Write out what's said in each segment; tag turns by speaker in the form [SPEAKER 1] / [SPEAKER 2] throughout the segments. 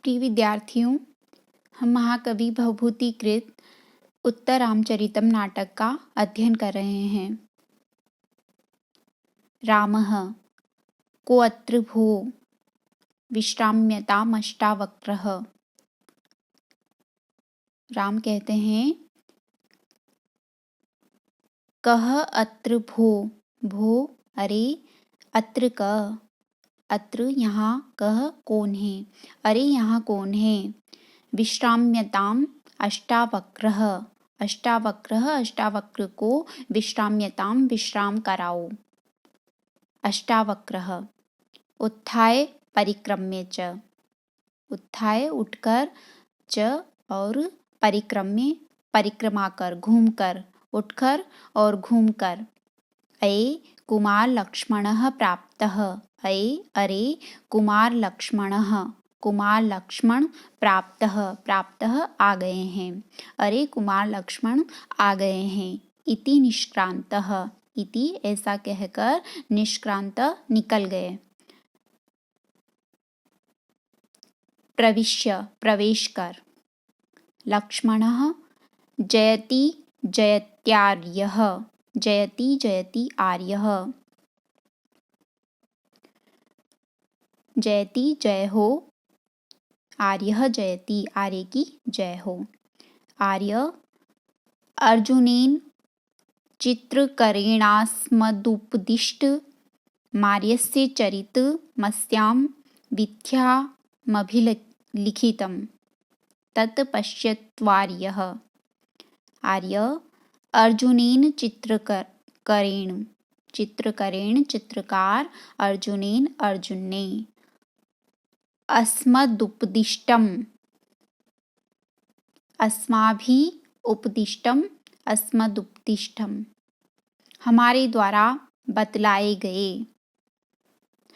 [SPEAKER 1] प्रिय विद्यार्थियों, हम महाकवि भवभूति कृत उत्तर रामचरितम नाटक का अध्ययन कर रहे हैं। रामः को अत्र भो विश्राम्यतामष्टावक्रः। राम कहते हैं, कह अत्र भो, भो अरे, अत्र क, अत्र यहाँ, कह कौन है, अरे यहाँ कौन है। विश्राम्यताम अष्टावक्रः, अष्टावक्रः अष्टावक्र को विश्राम्यताम विश्राम कराओ। अष्टावक्रः उत्थाय परिक्रम्य च, उत्थाय उठकर, च और परिक्रम्य परिक्रमा कर, घूमकर, उठकर और घूमकर। अये कुमार लक्ष्मणः प्राप्तः, अये अरे कुमार लक्ष्मणः, कुमार लक्ष्मण प्राप्तः, प्राप्तः आ गए हैं, अरे कुमार लक्ष्मण आ गए हैं। इति निष्क्रान्तः, इति ऐसा कहकर निष्क्रांत निकल गए। प्रविश्य प्रवेश कर। लक्ष्मणः जयति जयत्यार्यः, जयति जयति आर्यः, जयति जय हो, आर्यः जयति आर्य की जय हो। आर्य अर्जुनेन चित्रकरेणास्मदुपदिष्ट मार्यस्य चरितमस्यां वीथ्यामभिलिखितं तत् पश्यत्वार्यः। आर्य अर्जुनेन चित्रकरेण, चित्रकरेण चित्रकार, अर्जुनेन अर्जुन ने, अस्मदुपदिष्टम, अस्माभि उपदिष्टम, अस्मदुपदिष्टम हमारे द्वारा बतलाए गए,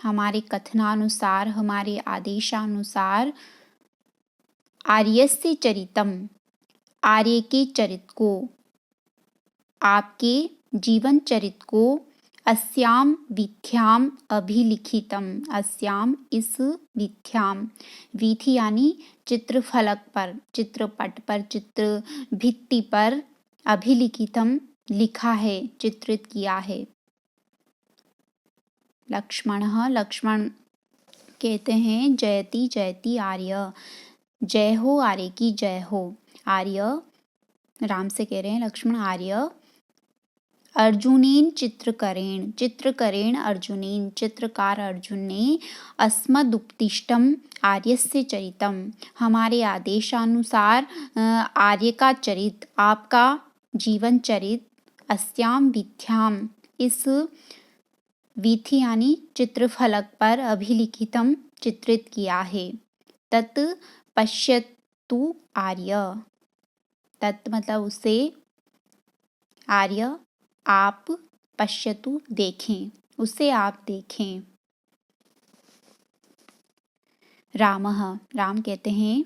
[SPEAKER 1] हमारे कथनानुसार, हमारे आदेशानुसार। आर्यस्य चरितम, आर्य के चरित को, आपके जीवन चरित को, अस्याम वीथ्याम अभिलिखितम, अस्याम इस वीथ्याम, वीथि यानी चित्रफलक पर, चित्रपट पर, चित्र भित्ति पर, अभिलिखितम लिखा है, चित्रित किया है। लक्ष्मणः लक्ष्मण कहते हैं, जयति जयति आर्य, जय हो आर्य की जय हो। आर्य राम से कह रहे हैं लक्ष्मण, आर्य अर्जुनेन चित्रकरेण, चित्रकरेण अर्जुनेन चित्रकार अर्जुन ने, अस्मदुपदिष्टम आर्यस्य चरितम हमारे आदेशानुसार आर्य का चरित, आपका जीवन चरित, अस्याम वीथ्याम इस वीथि यानी चित्रफलक पर, अभिलिखितम चित्रित किया है। तत् पश्यतु आर्य, तत् मतलब उसे, आर्य आप, पश्यतु देखें, उसे आप देखें। रामः राम कहते हैं,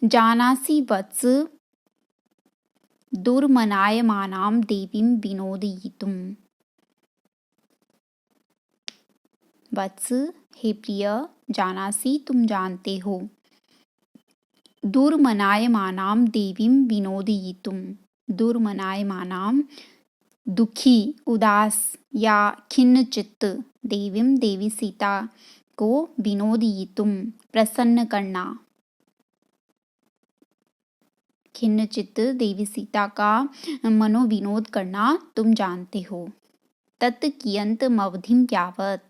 [SPEAKER 1] जानासि वत्स दुर्मनायमानां देवीं विनोदयितुम्। वत्स हे प्रिय, जानासि तुम जानते हो, दुर्मनायमानां देवीं विनोदयितुम्, दुर्मनायमानां दुखी, उदास या खिन्न चित्त, देवीं देवी सीता को, विनोदयितुम् प्रसन्न करना। खिन्न चित्त देवी सीता का मनोविनोद करना तुम जानते हो। तत् कियंतम अवधिम यावत,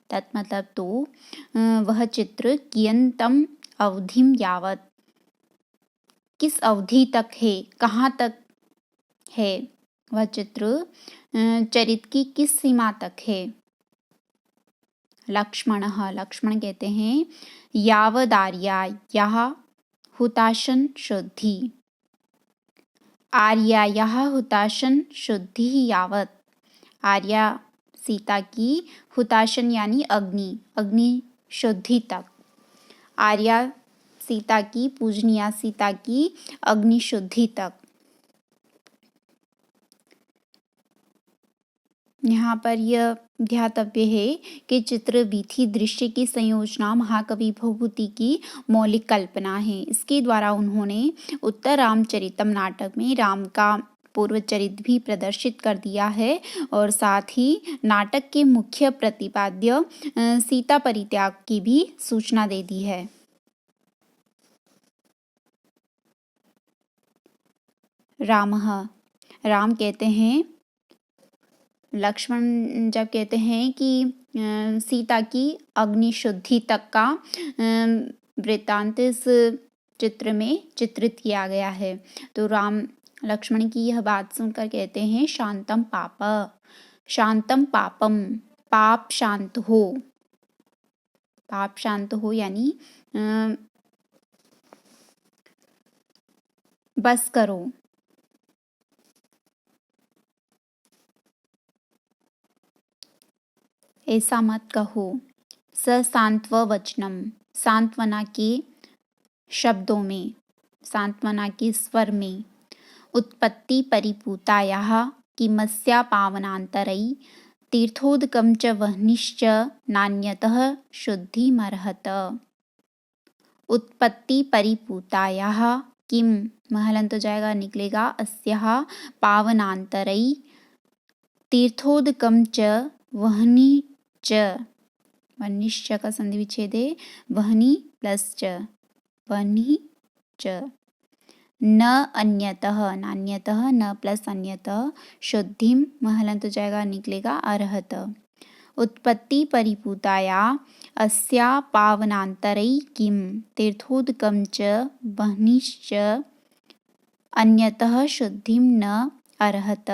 [SPEAKER 1] तत् मतलब तो वह चित्र, कियंतम अवधिम यावत किस अवधि तक है, कहाँ तक है वह चित्र, चरित की किस सीमा तक है। लक्ष्मणः लक्ष्मण कहते हैं, यावदार्या यह हुताशन शुद्धि, आर्यायाः हुताशन शुद्धि यावत, आर्या सीता की हुताशन यानी अग्नि, अग्नि शुद्धि तक, आर्या सीता की, पूजनीया सीता की अग्नि शुद्धि तक। यहाँ पर यह ध्यातव्य है कि चित्र वीथी दृश्य की संयोजना महाकवि भवभूति की मौलिक कल्पना है। इसके द्वारा उन्होंने उत्तर रामचरितम नाटक में राम का पूर्व चरित्र भी प्रदर्शित कर दिया है और साथ ही नाटक के मुख्य प्रतिपाद्य सीता परित्याग की भी सूचना दे दी है। राम कहते हैं, लक्ष्मण जब कहते हैं कि सीता की अग्नि शुद्धि तक का वृत्तांत इस चित्र में चित्रित किया गया है। तो राम लक्ष्मण की यह बात सुनकर कहते हैं शांतम पापम, पाप शांत हो यानी बस करो। ऐसा मत कहो। सांत्व वचनम, सांत्वना के शब्दों में, सांत्वना के स्वर में। उत्पत्ति परिपूतायाः किमस्या पावनान्तरै तीर्थोदकं च वह्निश्च नान्यतः शुद्धिमर्हत। उत्पत्ति परिपूतायाः किम, महलंत हो जाएगा, निकलेगा अस्याः पावनान्तरै तीर्थोदकं च वह्नि च, वह्निश्च का संधि विच्छेद है, वह्नि प्लस च, वह्नि च, न अन्यतः, नान्यतः, न प्लस अन्यतः, शुद्धिम, महलंत हो जाएगा, निकलेगा अर्हत। उत्पत्ति परिपूताया अस्या पावनान्तरै किम तीर्थोदकं च वह्निश्च अन्यतः शुद्धिम न अर्हत।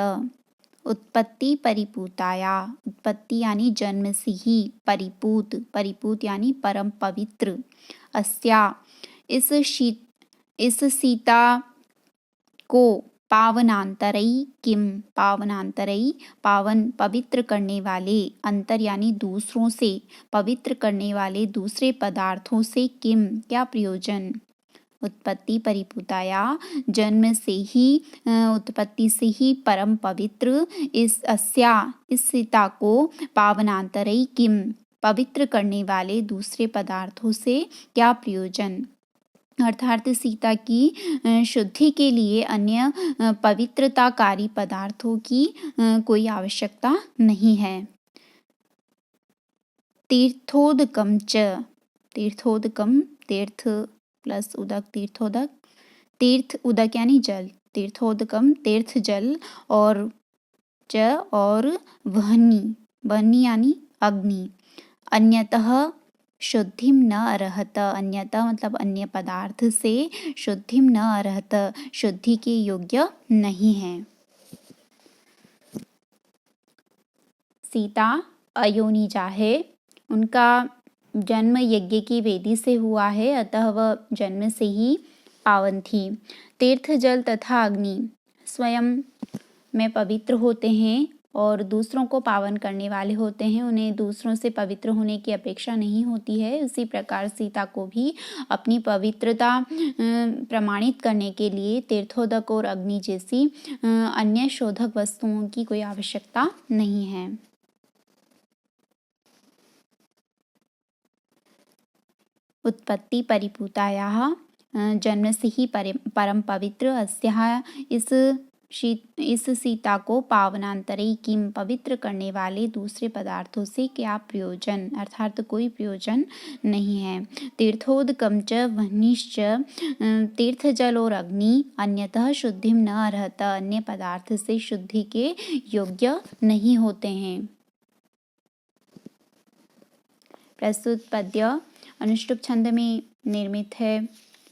[SPEAKER 1] उत्पत्ति परिपूताया, उत्पत्ति यानी जन्म से ही, परिपूत यानी परम पवित्र। अस्या, इस सीता को पावनान्तरै किम, पावनान्तरै पावन पवित्र करने वाले, अंतर यानी दूसरों से, पवित्र करने वाले दूसरे पदार्थों से किम क्या प्रयोजन। उत्पत्ति परिपूताया जन्म से ही, उत्पत्ति से ही परम पवित्र इस सीता को पावनान्तरै किम पवित्र करने वाले दूसरे पदार्थों से क्या प्रयोजन, अर्थात सीता की शुद्धि के लिए अन्य पवित्रताकारी पदार्थों की कोई आवश्यकता नहीं है। तीर्थोदकम च, तीर्थोदकम, तीर्थ प्लस उदक, तीर्थोदक, तीर्थ उदक यानी जल, तीर्थोदकम तीर्थ जल, और च और वह्नि यानी अग्नि। अन्यतः शुद्धिम न अर्हत, अन्यतः मतलब अन्य पदार्थ से, शुद्धिम न अर्हत शुद्धि के योग्य नहीं है। सीता अयोनिजा है, उनका जन्म यज्ञ की वेदी से हुआ है, अतः वह जन्म से ही पावन थी। तीर्थ जल तथा अग्नि स्वयं में पवित्र होते हैं और दूसरों को पावन करने वाले होते हैं, उन्हें दूसरों से पवित्र होने की अपेक्षा नहीं होती है। उसी प्रकार सीता को भी अपनी पवित्रता प्रमाणित करने के लिए तीर्थोदक और अग्नि जैसी अन्य शोधक वस्तुओं की कोई आवश्यकता नहीं है। उत्पत्ति परिपूतायाः जन्म से ही परम पवित्र अस्याः इस सीता को पावनान्तरै किम पवित्र करने वाले दूसरे पदार्थों से क्या प्रयोजन, अर्थात कोई प्रयोजन नहीं है। तीर्थोदकम च वह्निश्च, तीर्थ जल और अग्नि अन्यतः शुद्धिम न अर्हत, अन्य पदार्थ से शुद्धि के योग्य नहीं होते हैं। प्रस्तुत पद्य अनुष्टुप छंद में निर्मित है।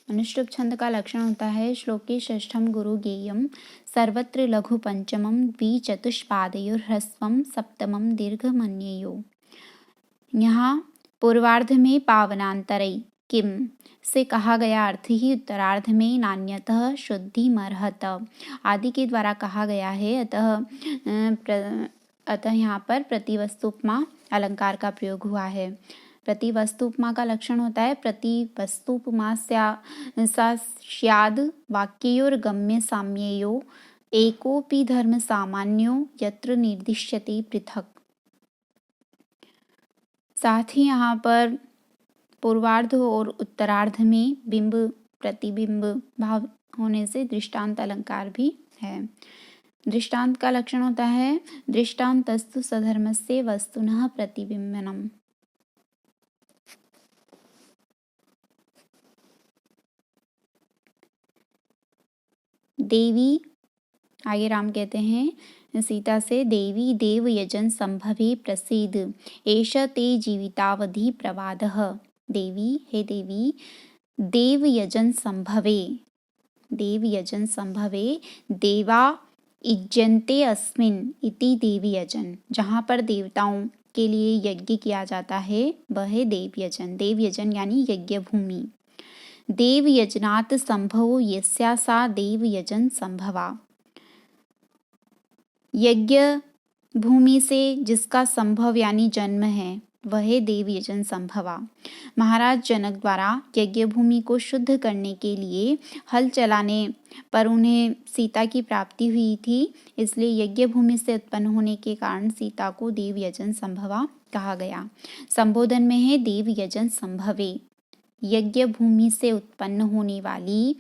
[SPEAKER 1] अनुष्टुप छंद का लक्षण होता है श्लोके षष्ठम गुरु गेयम सर्वत्र लघु पंचमम द्विचतुष्पादयोर ह्रस्वम सप्तमम दीर्घ मन्येयो। यहाँ पूर्वार्ध में पावनान्तरै किम से कहा गया अर्थ ही उत्तरार्ध में नान्यतः शुद्धि मर्हत आदि के द्वारा कहा गया है। अतः यहाँ पर प्रतिवस्तुपमा अलंकार का प्रयोग हुआ है। प्रतिवस्तुपमा का लक्षण होता है प्रतिवस्तुपमा स्याद् वाक्ययोर्गम्य साम्येयो एकोपि धर्म सामान्यो यत्र निर्दिश्यते पृथक। साथ ही यहाँ पर पूर्वार्ध और उत्तरार्ध में बिंब प्रतिबिंब भाव होने से दृष्टांत अलंकार भी है। दृष्टांत का लक्षण होता है दृष्टान्तस्तु सधर्मस्य वस्तुनः प्रतिबिंबनम्। देवी, आगे राम कहते हैं सीता से, देवी देव यजन संभवे प्रसीद एष ते जीवितावधि प्रवादः। देवी, हे देवी, देव यजन संभवे, देव यजन संभवे, देवा इज्जन्ते अस्मिन् इति देवी यजन। जहाँ पर देवताओं के लिए यज्ञ किया जाता है वह है देव यजन। देव यजन यानी यज्ञ भूमि। देव यजनात् संभवो यस्या सा देव यजन संभवा। यज्ञ भूमि से जिसका संभव यानी जन्म है वह देव यजन संभवा। महाराज जनक द्वारा यज्ञ भूमि को शुद्ध करने के लिए हल चलाने पर उन्हें सीता की प्राप्ति हुई थी, इसलिए यज्ञ भूमि से उत्पन्न होने के कारण सीता को देव यजन संभवा कहा गया। संबोधन में है देव यजन संभवे, यज्ञ भूमि से उत्पन्न होने वाली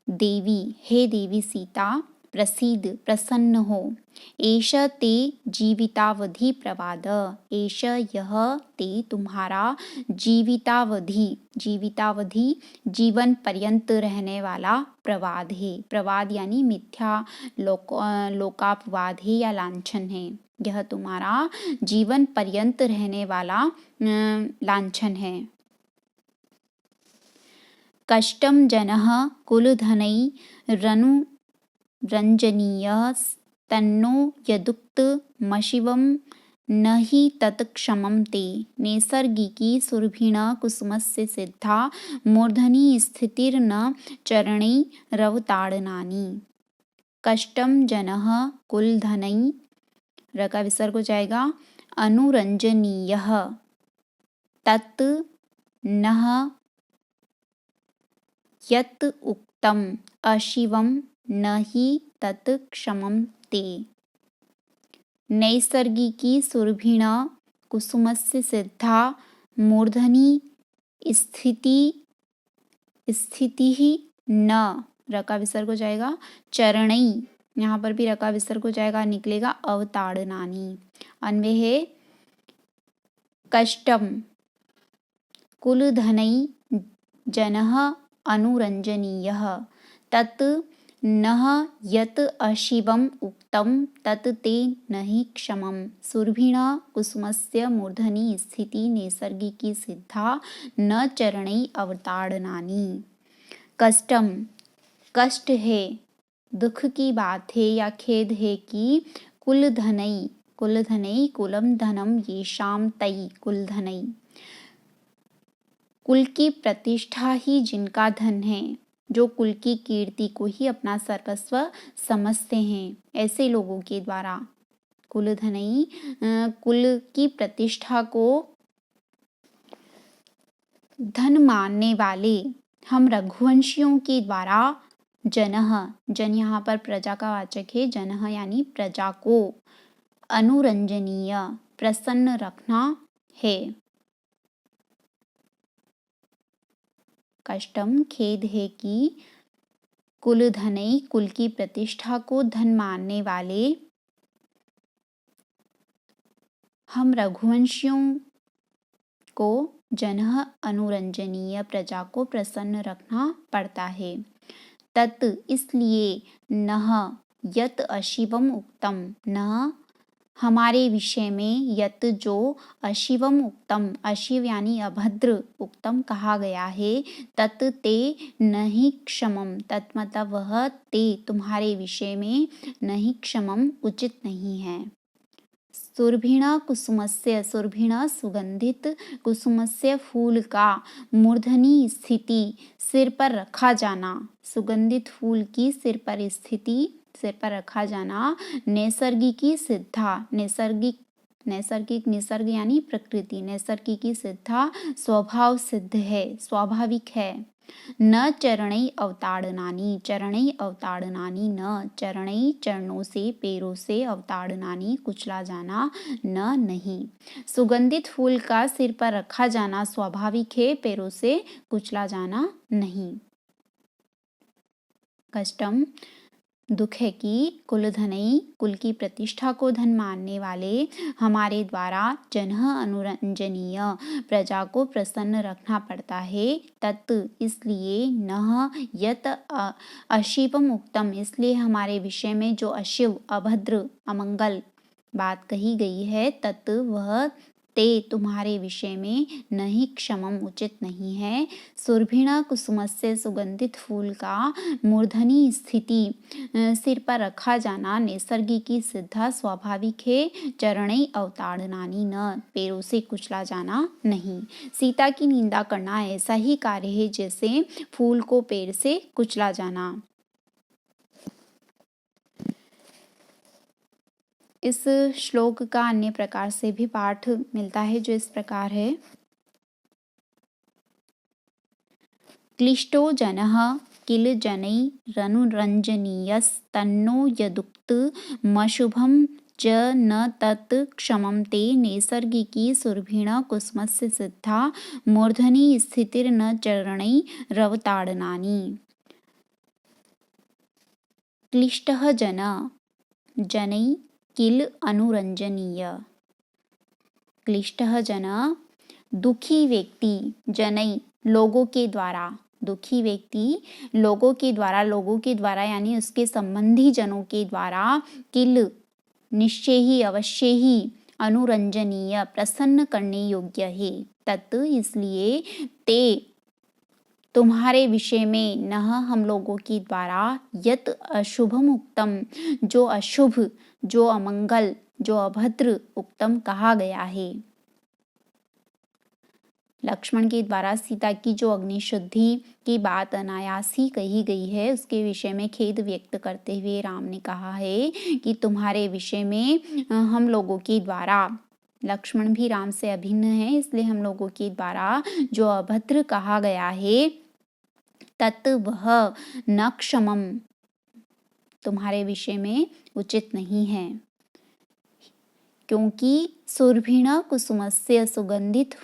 [SPEAKER 1] देवी, हे देवी सीता, प्रसीद प्रसन्न हो। एष ते जीवितावधि प्रवाद, एष यह ते तुम्हारा जीवितावधि, जीवितावधि जीवन पर्यंत रहने वाला प्रवाद है। प्रवाद यानी मिथ्या लोकापवाद है या लांछन है। यह तुम्हारा जीवन पर्यंत रहने वाला लांछन है। कष्टं जनः कुलधनै रनु रञ्जनीयस्तन्नो यदुक्तमशिवं न हि तत्क्षमं ते नैसर्गिकी सुरभिणकुसुमस्य सिद्धा मूर्धनि स्थितिर्न चरणैरवताडनानि। कष्टं जनः कुलधनै, र का विसर्ग हो जाएगा, अनुरंजनीयः तत् नः यत् उक्तम् अशिवं न हि तत् क्षमं ते नैसर्गिकी सुरभिण कुसुमस्य सिद्धा मूर्धनि स्थितिः न, र का विसर्ग हो जाएगा, चरणै, यहाँ पर भी र का विसर्ग हो जाएगा, निकलेगा अवताड़नानि। अन्वय है कष्टम कुलधनै जनः अनुरंजनीयः तत् नः यत् अशिवम् उक्तं तत् ते नहि क्षमं सुरभिण कुसुमस्य मूर्धनि स्थिति नैसर्गिकी सिद्धा न चरणै अवताड़नानि। कष्टम, कष्ट है, दुख की बात है या खेद है कि कुलधनै, कुलधनै कुलम धनम येषां तै कुलधनै, कुल की प्रतिष्ठा ही जिनका धन है, जो कुल की कीर्ति को ही अपना सर्वस्व समझते हैं, ऐसे लोगों के द्वारा कुलधनै, कुल की प्रतिष्ठा को धन मानने वाले हम रघुवंशियों के द्वारा जनः, जन यहाँ पर प्रजा का वाचक है, जनः यानी प्रजा को, अनुरंजनीय प्रसन्न रखना है। कष्टम खेद है कि कुलधनै कुल की प्रतिष्ठा को धन मानने वाले हम रघुवंशियों को जनः अनुरंजनीय प्रजा को प्रसन्न रखना पड़ता है। तत् इसलिए नः यत् अशिवम उक्तम, न हमारे विषय में यत जो अशिवम उक्तम, अशिव यानी अभद्र, उक्तम कहा गया है, तत् ते नहीं क्षमम, तत् मतलब वह ते तुम्हारे विषय में नहीं क्षमम उचित नहीं है। सुरभिण कुसुमस्य, सुरभिण सुगंधित, कुसुमस्य फूल का, मूर्धनि स्थिति सिर पर रखा जाना, सुगंधित फूल की सिर पर स्थिति, सिर पर रखा जाना, नैसर्गिकी सिद्धा, नैसर्गिक, नैसर्गिक यानी प्रकृति, नैसर्गिकी सिद्धा स्वभाव सिद्ध है, स्वाभाविक है, न चरणै अवताड़नानि, चरणै अवताड़नानि न, चरणै चरणों से, पैरों से, अवताड़नानि कुचला जाना, न नहीं। सुगंधित फूल का सिर पर रखा जाना स्वाभाविक है, पैरों से कुचला जाना नहीं। कष्टम दुख है कि कुलधनई, कुल की प्रतिष्ठा को धन मानने वाले हमारे द्वारा जनः अनुरंजनीय, प्रजा को प्रसन्न रखना पड़ता है। तत् इसलिए, नह यत अशिवम उक्तम, इसलिए हमारे विषय में जो अशिव, अभद्र, अमंगल बात कही गई है, तत् वह, ते तुम्हारे विषय में नहीं क्षमम उचित नहीं है। सुरभिणा कुसुमस्य, सुगंधित फूल का मूर्धनी स्थिति, सिर पर रखा जाना नैसर्गिकी सिद्धा स्वाभाविक है। चरणै अवताड़नानि न, पैरों से कुचला जाना नहीं। सीता की निंदा करना ऐसा ही कार्य है जैसे फूल को पैर से कुचला जाना। इस श्लोक का अन्य प्रकार से भी पाठ मिलता है जो इस प्रकार है। क्लिष्टो जनः किल जनैरनुरञ्जनीयस्तन्नो यदुक्तमशुभं च न तत् क्षमं ते नैसर्गिकी सुरभिण कुसुमस्य सिद्धा मूर्धनि स्थितिर्न चरणैरवताड़नानि। क्लिष्टः जन, जनै किल अनुरंजनीय, क्लिष्टः जन दुखी व्यक्ति, जनै लोगों के द्वारा, दुखी व्यक्ति लोगों के द्वारा, लोगों के द्वारा यानी उसके संबंधी जनों के द्वारा, किल निश्चय ही, अवश्य ही, अनुरंजनीय प्रसन्न करने योग्य है। तत् इसलिए, ते तुम्हारे विषय में, नह हम लोगों के द्वारा, यत अशुभम उक्तम जो अशुभ, जो अमंगल, जो अभद्र उक्तम कहा गया है। लक्ष्मण के द्वारा सीता की जो अग्निशुद्धि की बात अनायास ही कही गई है, उसके विषय में खेद व्यक्त करते हुए राम ने कहा है कि तुम्हारे विषय में हम लोगों के द्वारा, लक्ष्मण भी राम से अभिन्न है, इसलिए हम लोगों के द्वारा जो अभद्र कहा गया है, तत् वह न क्षमम, तुम्हारे विषय में उचित नहीं है। क्योंकि सुरभिण कुसुमस्य, सुगंधित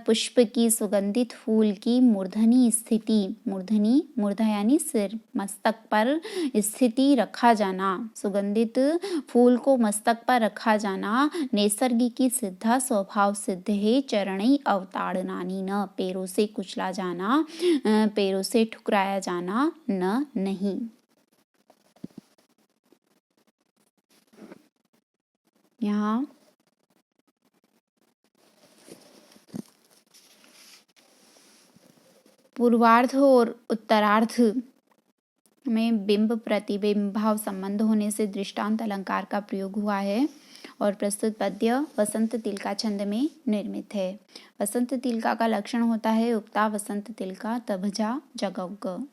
[SPEAKER 1] पुष्प की, सुगंधित फूल की मूर्धनी स्थिति, मूर्धनी, मूर्धा यानी सिर, मस्तक पर स्थिति रखा जाना, सुगंधित फूल को मस्तक पर रखा जाना नैसर्गिकी सिद्धा स्वभाव सिद्ध है। चरणै अवताड़नानि न, पैरों से कुचला जाना, पैरों से ठुकराया जाना न नहीं। यहाँ पूर्वार्ध और उत्तरार्ध में बिंब प्रतिबिंब भाव संबंध होने से दृष्टांत अलंकार का प्रयोग हुआ है और प्रस्तुत पद्य वसंत तिलका छंद में निर्मित है। वसंत तिलका का लक्षण होता है उक्ता वसंत तिलका तभजा जगौग।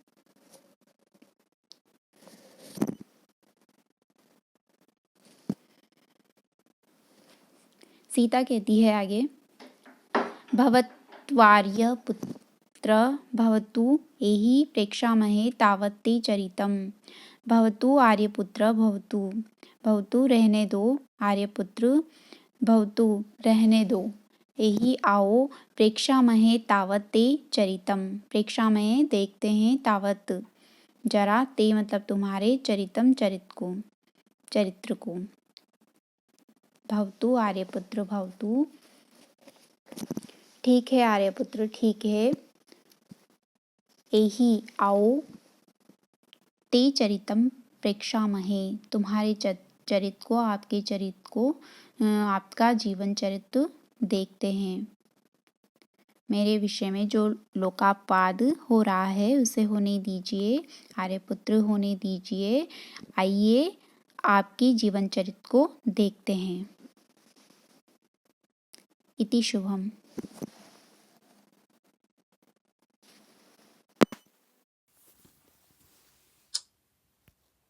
[SPEAKER 1] सीता कहती है आगे, भवत्वार्य पुत्र भवतु एहि प्रेक्षामहे तावत्ते चरितम। भवतु आर्यपुत्र भवतु, भवतु रहने दो, आर्यपुत्र भवतु रहने दो, एहि आओ प्रेक्षामहे तावत्ते चरितम, प्रेक्षामहे देखते हैं, तावत जरा, ते मतलब तुम्हारे, चरितम चरित्र को। भवतु आर्यपुत्र भवतु, ठीक है आर्यपुत्र, ठीक है। एहि आओ, ते चरितम प्रेक्षामहे, तुम्हारे चरित्र को, आपके चरित्र को, आपका जीवन चरित्र देखते हैं। मेरे विषय में जो लोकापवाद हो रहा है उसे होने दीजिए, आर्यपुत्र होने दीजिए, आइए आपकी जीवन चरित्र को देखते हैं। इति शुभम।